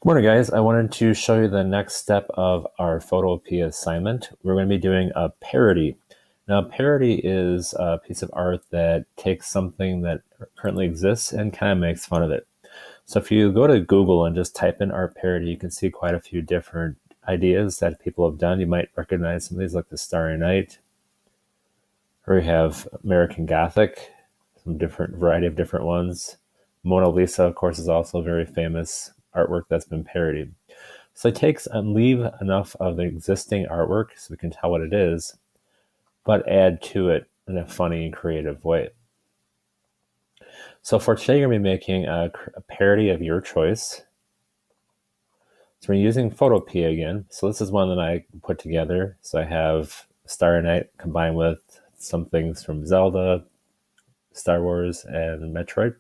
Morning, guys. I wanted to show you the next step of our Photopea assignment. We're going to be doing a parody. Now, a parody is a piece of art that takes something that currently exists and kind of makes fun of it. So if you go to Google and just type in art parody, you can see quite a few different ideas that people have done. You might recognize some of these, like the Starry Night, or you have American Gothic, some different variety of different ones. Mona Lisa, of course, is also very famous artwork that's been parodied. So it takes and leave enough of the existing artwork so we can tell what it is, but add to it in a funny and creative way. So for today, you're going to be making a parody of your choice. So we're using Photopea again. So this is one that I put together. So I have Starry Night combined with some things from Zelda, Star Wars, and Metroid.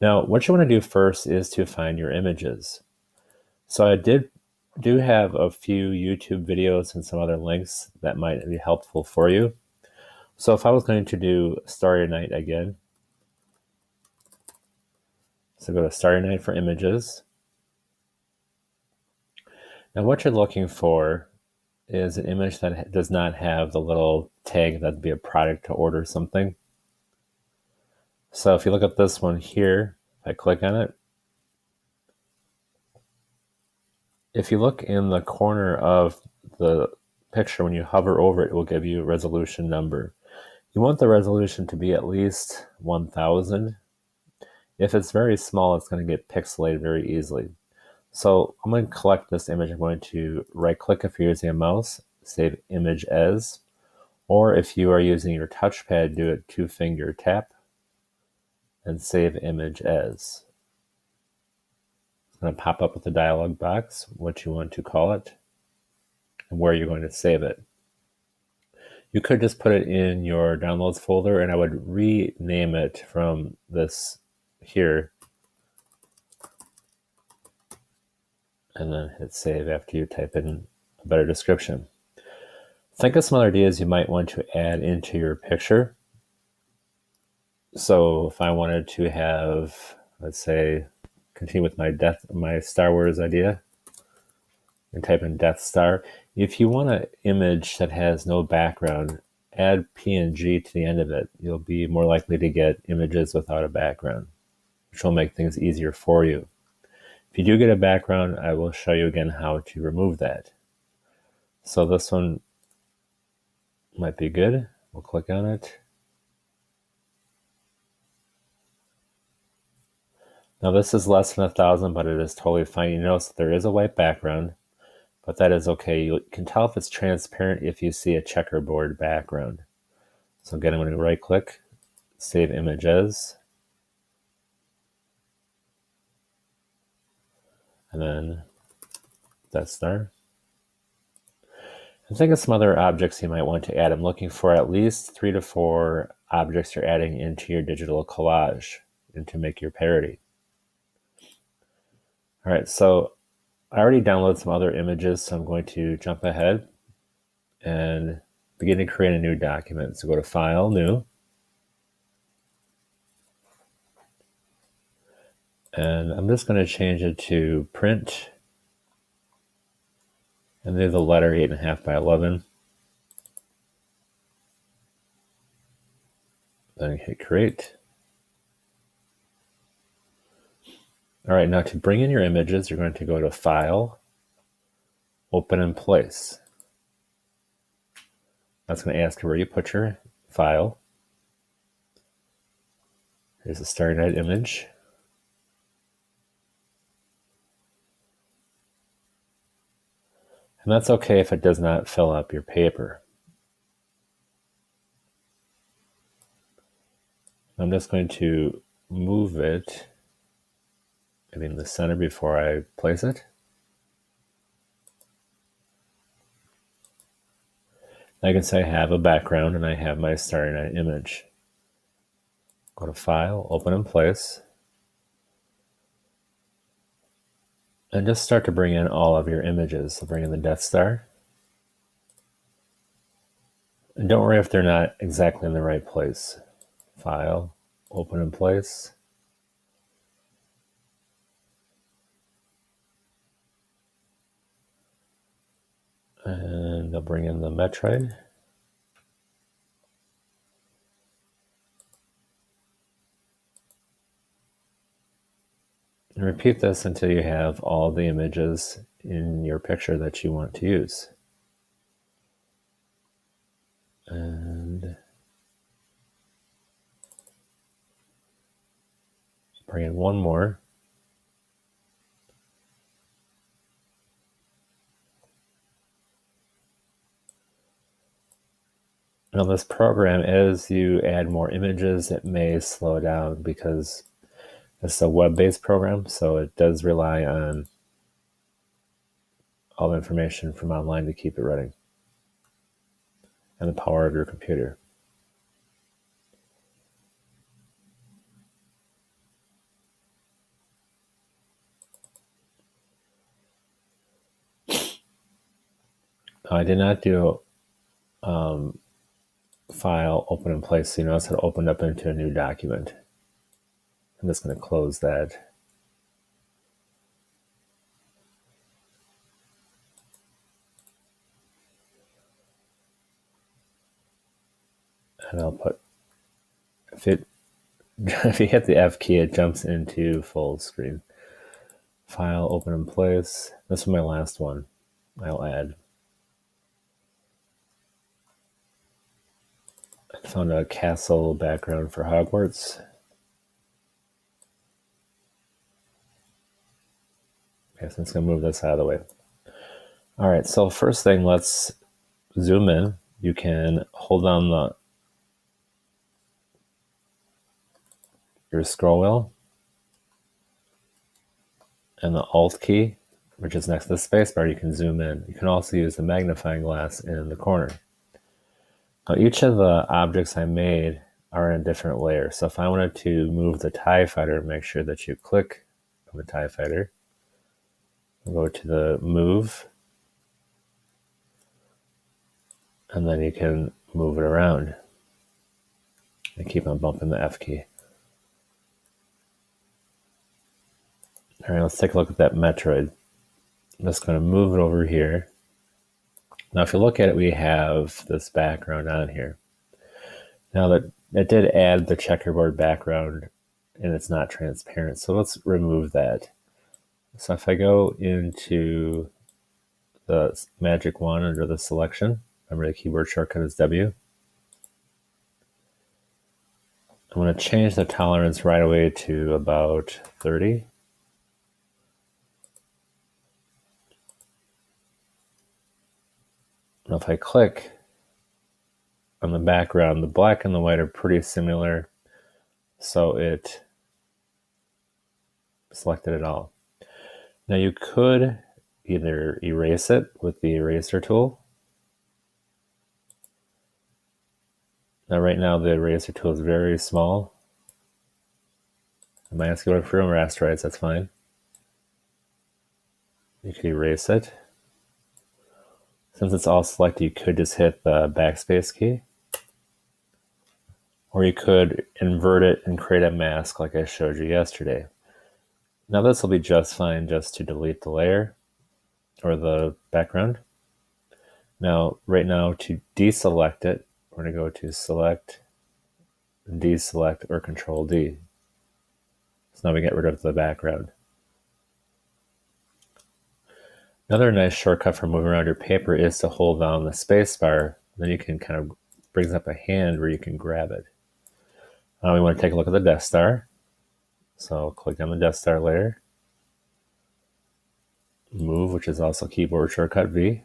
Now, what you want to do first is to find your images. So I do have a few YouTube videos and some other links that might be helpful for you. So if I was going to do Starry Night again, so go to Starry Night for images. Now what you're looking for is an image that does not have the little tag that'd be a product to order something. So if you look at this one here, if I click on it, if you look in the corner of the picture, when you hover over it, it will give you a resolution number. You want the resolution to be at least 1000. If it's very small, it's going to get pixelated very easily. So I'm going to collect this image. I'm going to right click if you're using a mouse, save image as, or if you are using your touchpad, do a 2-finger tap and save image as. It's going to pop up with a dialog box, what you want to call it, and where you're going to save it. You could just put it in your downloads folder, and I would rename it from this here, and then hit save after you type in a better description. Think of some other ideas you might want to add into your picture. So if I wanted to have, let's say, continue with my Star Wars idea, and type in Death Star. If you want an image that has no background, add PNG to the end of it. You'll be more likely to get images without a background, which will make things easier for you. If you do get a background, I will show you again how to remove that. So this one might be good. We'll click on it. Now this is less than 1000, but it is totally fine. You notice that there is a white background, but that is okay. You can tell if it's transparent if you see a checkerboard background. So again, I'm going to right click, save image as, and then Death Star. And think of some other objects you might want to add. I'm looking for at least 3 to 4 objects you're adding into your digital collage and to make your parody. All right, so I already downloaded some other images, so I'm going to jump ahead and begin to create a new document. So go to File, New, and I'm just going to change it to Print, and leave the letter 8.5 by 11. Then hit Create. All right, now to bring in your images, you're going to go to File, Open in Place. That's going to ask you where you put your file. Here's a Starry Night image. And that's okay if it does not fill up your paper. I'm just going to move it maybe in the center before I place it. I can say I have a background and I have my Starry Night image. Go to File, Open in Place, and just start to bring in all of your images. So bring in the Death Star. And don't worry if they're not exactly in the right place. File, Open in Place. And I'll bring in the Metroid. And repeat this until you have all the images in your picture that you want to use. And bring in one more. Now this program, as you add more images, it may slow down because it's a web-based program, so it does rely on all the information from online to keep it running and the power of your computer. I did not do file open in place, so you notice it opened up into a new document. I'm just going to close that. And I'll put, if you hit the F key, it jumps into full screen. File open in place. This is my last one. I'll add. I found a castle background for Hogwarts. Okay, so I'm just going to move this out of the way. All right, so first thing, let's zoom in. You can hold down your scroll wheel and the Alt key, which is next to the spacebar. You can zoom in. You can also use the magnifying glass in the corner. Now, each of the objects I made are in a different layer. So if I wanted to move the TIE fighter, make sure that you click on the TIE fighter. Go to the move, and then you can move it around. And keep on bumping the F key. All right, let's take a look at that Metroid. I'm just going to move it over here. Now, if you look at it, we have this background on here. Now, that it did add the checkerboard background, and it's not transparent. So let's remove that. So if I go into the magic wand under the selection, remember the keyboard shortcut is W. I'm going to change the tolerance right away to about 30. Now if I click on the background, the black and the white are pretty similar, so it selected it all. Now you could either erase it with the eraser tool. Now right now the eraser tool is very small. I might ask you for a rasterize, that's fine. You could erase it. Since it's all selected, you could just hit the backspace key. Or you could invert it and create a mask like I showed you yesterday. Now this will be just fine just to delete the layer or the background. Now, right now to deselect it, we're going to go to select, deselect, or Control D. So now we get rid of the background. Another nice shortcut for moving around your paper is to hold down the space bar. Then you can kind of brings up a hand where you can grab it. Now we want to take a look at the Death Star. So click on the Death Star layer. Move, which is also keyboard shortcut V.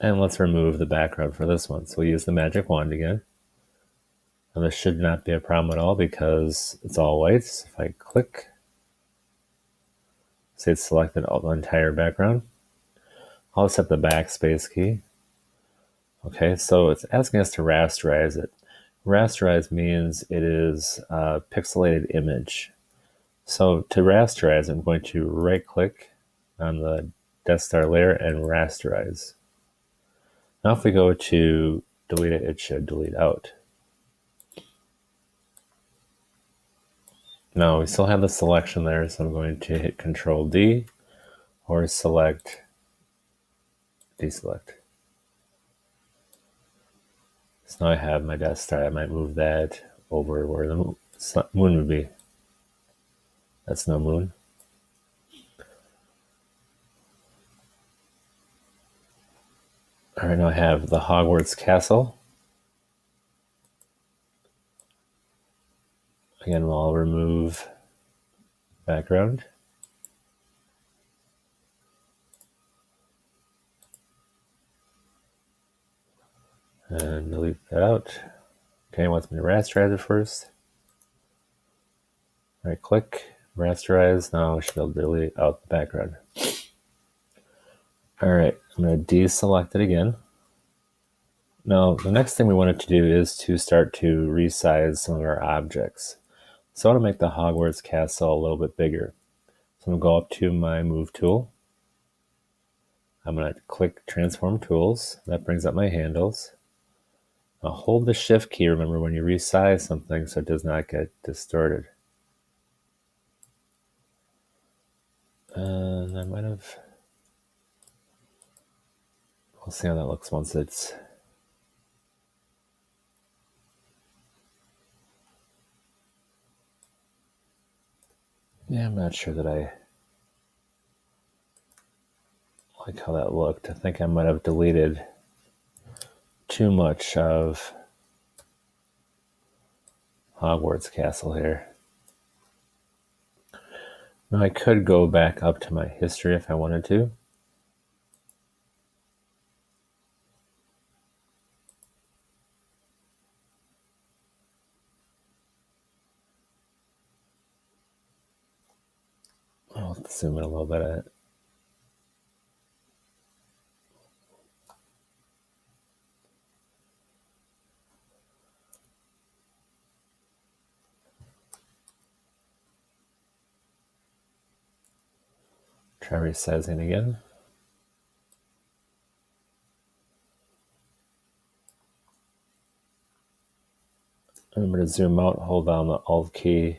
And let's remove the background for this one. So we'll use the magic wand again. And this should not be a problem at all because it's all white. So if I click, say it's selected all the entire background. I'll set the backspace key. Okay, so it's asking us to rasterize it. Rasterize means it is a pixelated image. So to rasterize, I'm going to right click on the Death Star layer and rasterize. Now if we go to delete it, it should delete out. Now we still have the selection there, so I'm going to hit Control D or select deselect. So now I have my Death Star. I might move that over where the moon would be. That's no moon. All right, now I have the Hogwarts Castle. Again, we'll remove background. And delete that out. Okay, it wants me to rasterize it first. Right click, rasterize. Now I should be able to delete out the background. All right, I'm going to deselect it again. Now, the next thing we wanted to do is to start to resize some of our objects. So I want to make the Hogwarts Castle a little bit bigger. So I'm going to go up to my Move tool. I'm going to click Transform Tools. That brings up my handles. I'll hold the Shift key, remember, when you resize something so it does not get distorted. And I might have... We'll see how that looks once it's... Yeah, I'm not sure that I like how that looked. I think I might have deleted too much of Hogwarts Castle here. Now I could go back up to my history if I wanted to. I'll zoom in a little bit at it. Try resizing again. Remember to zoom out, hold down the Alt key.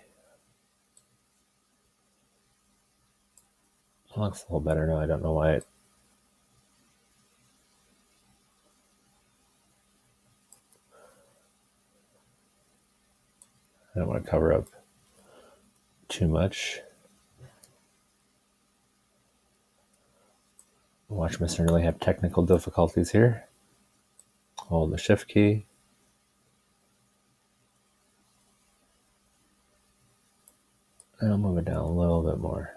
It looks a little better now. I don't know why it... I don't want to cover up too much. Watch me really have technical difficulties here. Hold the Shift key. And I'll move it down a little bit more.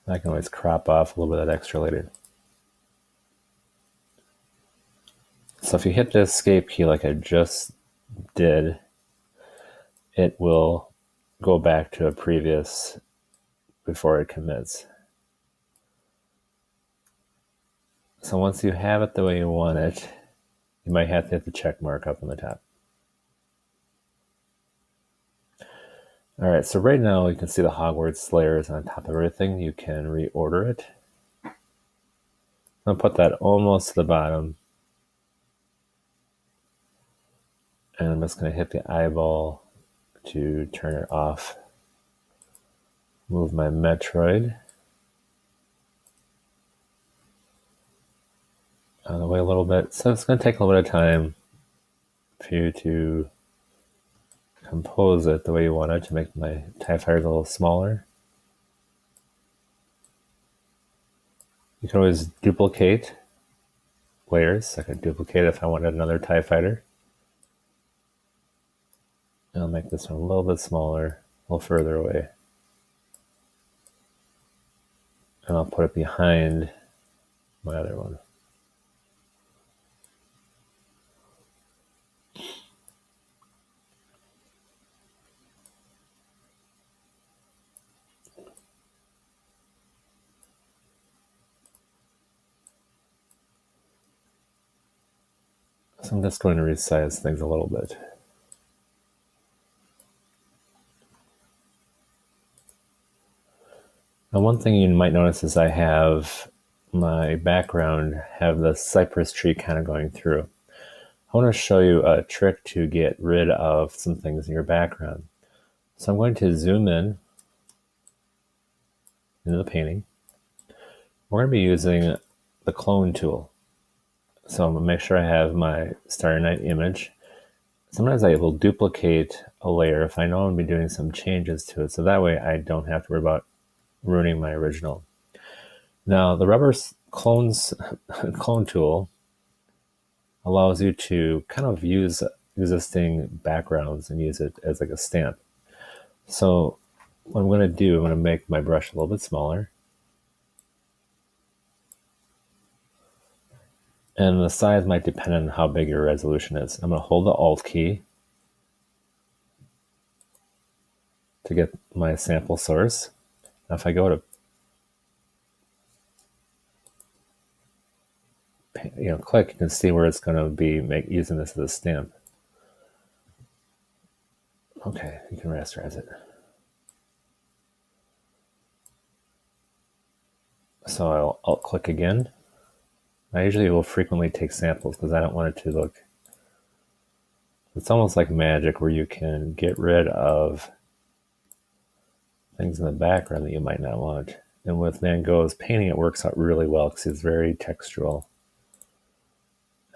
I can always crop off a little bit of that extra later. So if you hit the Escape key like I just did, it will go back to a previous before it commits. So once you have it the way you want it, you might have to hit the check mark up on the top. All right, so right now you can see the Hogwarts layers on top of everything. You can reorder it. I'll put that almost to the bottom. And I'm just going to hit the eyeball to turn it off. Move my Metroid out of the way a little bit. So it's going to take a little bit of time for you to compose it the way you want it, to make my TIE fighters a little smaller. You can always duplicate layers. I could duplicate if I wanted another TIE fighter. And I'll make this one a little bit smaller, a little further away. And I'll put it behind my other one. So I'm just going to resize things a little bit. Now, one thing you might notice is I have my background have the cypress tree kind of going through. I want to show you a trick to get rid of some things in your background. So I'm going to zoom in into the painting. We're going to be using the clone tool. So I'm going to make sure I have my Starry Night image. Sometimes I will duplicate a layer if I know I'm going to be doing some changes to it, so that way I don't have to worry about ruining my original. Now, the rubber clone tool allows you to kind of use existing backgrounds and use it as like a stamp. So what I'm going to do, I'm going to make my brush a little bit smaller. And the size might depend on how big your resolution is. I'm going to hold the Alt key to get my sample source. Now if I go to click, you can see where it's going to be using this as a stamp. Okay, you can rasterize it. So I'll Alt click again. I usually will frequently take samples because I don't want it to look. It's almost like magic where you can get rid of things in the background that you might not want. And with Van Gogh's painting, it works out really well because it's very textural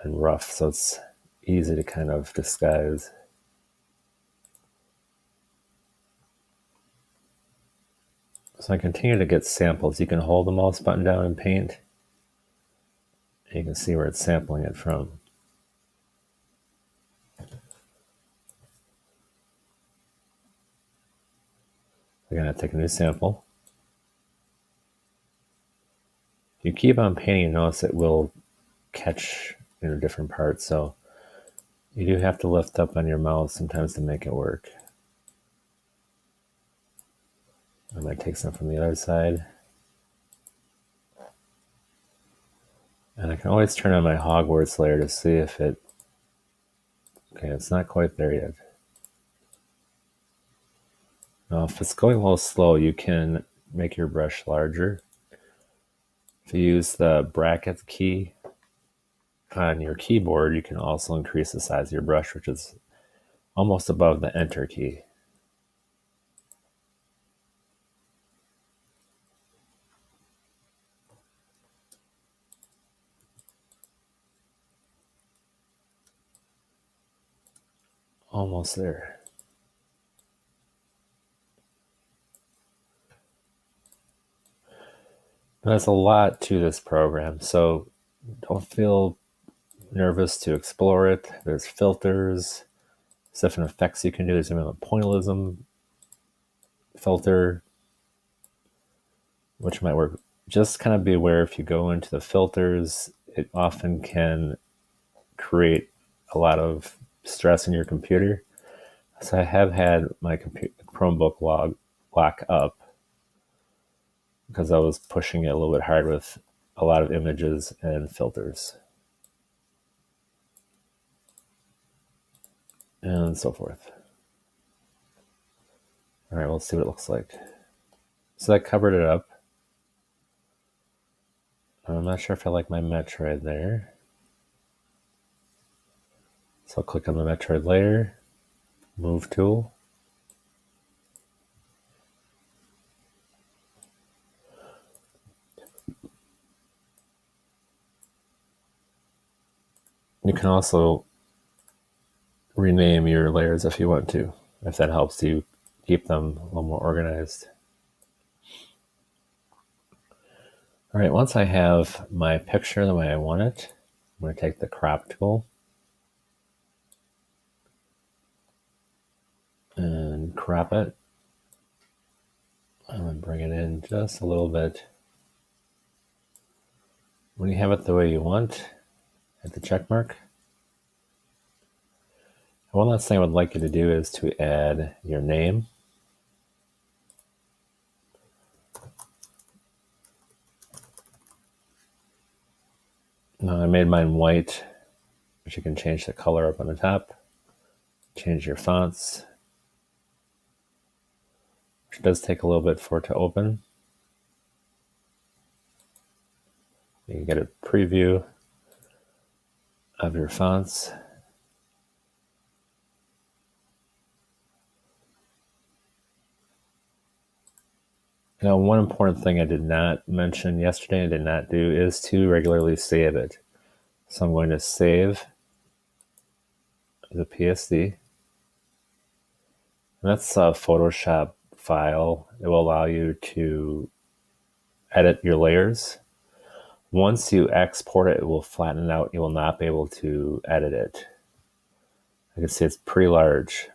and rough, so it's easy to kind of disguise. So I continue to get samples. You can hold the mouse button down and paint, and you can see where it's sampling it from. I'm going to take a new sample. If you keep on painting, you notice it will catch different parts, so you do have to lift up on your mouse sometimes to make it work. I might take some from the other side. And I can always turn on my Hogwarts layer to see if it... Okay, it's not quite there yet. Now, if it's going a little slow, you can make your brush larger. If you use the bracket key on your keyboard, you can also increase the size of your brush, which is almost above the Enter key. Almost there. There's a lot to this program, so don't feel nervous to explore it. There's filters, different effects you can do. There's even a pointillism filter, which might work. Just kind of be aware if you go into the filters, it often can create a lot of stress in your computer. So I have had my Chromebook lock up because I was pushing it a little bit hard with a lot of images and filters and so forth. All right, let's see what it looks like. So I covered it up. I'm not sure if I like my Metroid there. So I'll click on the Metroid layer, Move tool. You can also rename your layers if you want to, if that helps you keep them a little more organized. All right, once I have my picture the way I want it, I'm going to take the crop tool and crop it. I'm going to bring it in just a little bit. When you have it the way you want, hit the check mark. One last thing I would like you to do is to add your name. Now I made mine white, but you can change the color up on the top. Change your fonts, which does take a little bit for it to open. You can get a preview of your fonts. Now, one important thing I did not mention yesterday, I did not do, is to regularly save it. So I'm going to save the PSD. And that's a Photoshop file. It will allow you to edit your layers. Once you export it, it will flatten it out. You will not be able to edit it. I can see it's pretty large.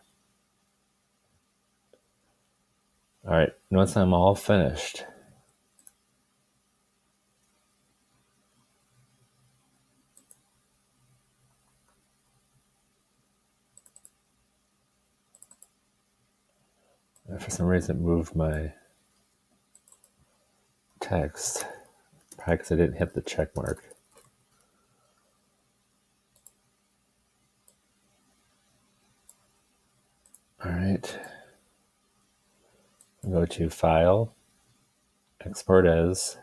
All right, once I'm all finished, for some reason it moved my text, probably because I didn't hit the check mark. All right, go to File, Export as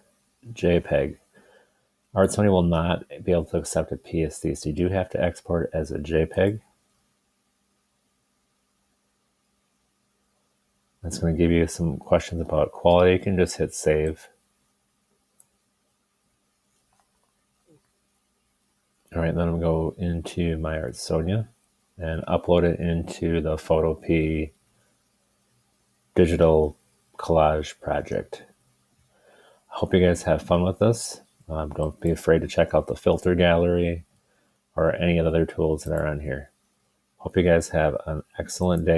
JPEG. Art Sony will not be able to accept a PSD, so you do have to export it as a JPEG. It's going to give you some questions about quality. You can just hit save. All right, then I'm going to go into my Art-Sonia and upload it into the Photopea digital collage project. I hope you guys have fun with this. Don't be afraid to check out the filter gallery or any other tools that are on here. Hope you guys have an excellent day.